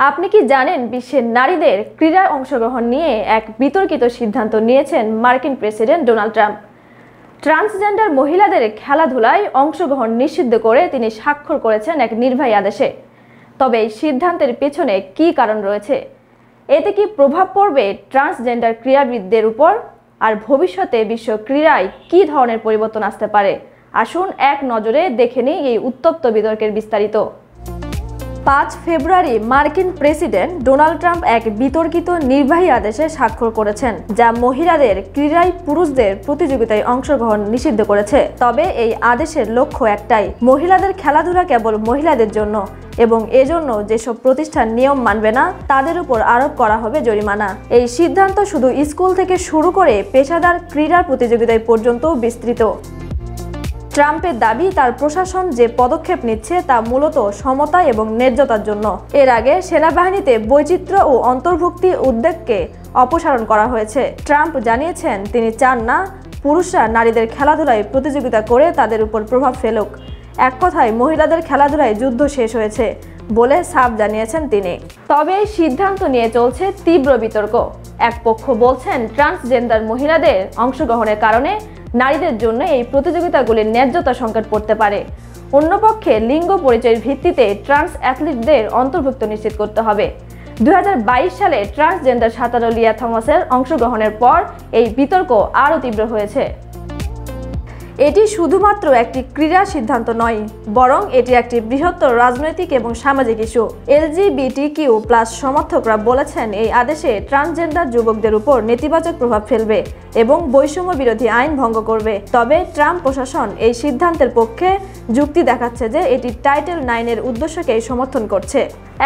আপনি কি জানেন বিশ্বের নারীদের ক্রীড়ায় অংশগ্রহণ নিয়ে এক বিতর্কিত সিদ্ধান্ত নিয়েছেন মার্কিন প্রেসিডেন্ট ডোনাল্ড ট্রাম্প। ট্রান্সজেন্ডার মহিলাদের খেলাধুলায় অংশগ্রহণ নিষিদ্ধ করে তিনি স্বাক্ষর করেছেন এক নির্বাহী আদেশে। তবে এই সিদ্ধান্তের পেছনে কী কারণ রয়েছে? এতে কি প্রভাব পড়বে ট্রান্সজেন্ডার ক্রীড়াবিদদের উপর? আর ভবিষ্যতে বিশ্ব ক্রীড়ায় কী ধরনের পরিবর্তন আসতে পারে? আসুন এক নজরে দেখে নিই এই উত্তপ্ত বিতর্কের বিস্তারিত। 5 ফেব্রুয়ারি মার্কিন প্রেসিডেন্ট ডোনাল্ড ট্রাম্প এক বিতর্কিত নির্বাহী আদেশে স্বাক্ষর করেছেন, যা মহিলাদের ক্রীড়ায় পুরুষদের প্রতিযোগিতায় অংশগ্রহণ নিষিদ্ধ করেছে। তবে এই আদেশের লক্ষ্য একটাই, মহিলাদের খেলাধুলা কেবল মহিলাদের জন্য, এবং এজন্য যেসব প্রতিষ্ঠান নিয়ম মানবে না তাদের উপর আরোপ করা হবে জরিমানা। এই সিদ্ধান্ত শুধু স্কুল থেকে শুরু করে পেশাদার ক্রীড়া প্রতিযোগিতায় পর্যন্ত বিস্তৃত। ট্রাম্পের দাবি, তার প্রশাসন যে পদক্ষেপ নিচ্ছে তা মূলত সমতা এবং ন্যায্যতার জন্য। এর আগে সেনাবাহিনীতে বৈচিত্র্য ও অন্তর্ভুক্তি উদ্যোগকে অপসারণ করা হয়েছে। ট্রাম্প জানিয়েছেন তিনি চান না পুরুষরা নারীদের খেলাধুলায় প্রতিযোগিতা করে তাদের উপর প্রভাব ফেলুক। এক কথায় মহিলাদের খেলাধুলায় যুদ্ধ শেষ হয়েছে বলে সাফ জানিয়েছেন তিনি। তবে এই সিদ্ধান্ত নিয়ে চলছে তীব্র বিতর্ক। এক পক্ষ বলছেন ট্রান্সজেন্ডার মহিলাদের অংশগ্রহণের কারণে নারীদের জন্য এই প্রতিযোগিতাগুলির ন্যায্যতা সংকট পড়তে পারে। অন্যপক্ষে লিঙ্গ পরিচয়ের ভিত্তিতে ট্রান্স অ্যাথলিটদের অন্তর্ভুক্ত নিশ্চিত করতে হবে। 2022 সালে ট্রান্সজেন্ডার সাঁতারু লিয়া থমাসের অংশগ্রহণের পর এই বিতর্ক আরও তীব্র হয়েছে। এটি শুধুমাত্র একটি ক্রীড়া সিদ্ধান্ত নয়, বরং এটি একটি বৃহত্তর রাজনৈতিক এবং সামাজিক ইস্যু। LGBTQ+ সমর্থকরা বলেছেন এই আদেশে ট্রান্সজেন্ডার যুবকদের উপর নেতিবাচক প্রভাব ফেলবে এবং বৈষম্য বিরোধী আইন ভঙ্গ করবে। তবে ট্রাম্প প্রশাসন এই সিদ্ধান্তের পক্ষে যুক্তি দেখাচ্ছে যে এটি টাইটেল 9 এর উদ্দেশ্যকেই সমর্থন করছে।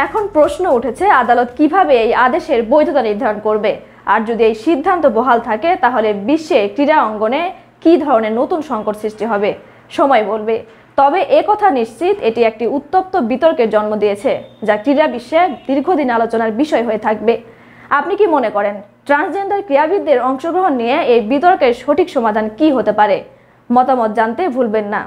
এখন প্রশ্ন উঠেছে, আদালত কিভাবে এই আদেশের বৈধতা নির্ধারণ করবে? আর যদি এই সিদ্ধান্ত বহাল থাকে তাহলে বিশ্বে ক্রীড়া অঙ্গনে কী ধরনের নতুন সংকট সৃষ্টি হবে সময় বলবে। তবে একথা নিশ্চিত, এটি একটি উত্তপ্ত বিতর্কের জন্ম দিয়েছে, যা ক্রীড়া বিশ্বে দীর্ঘদিন আলোচনার বিষয় হয়ে থাকবে। আপনি কি মনে করেন ট্রান্সজেন্ডার ক্রীড়াবিদদের অংশগ্রহণ নিয়ে এই বিতর্কের সঠিক সমাধান কি হতে পারে? মতামত জানতে ভুলবেন না।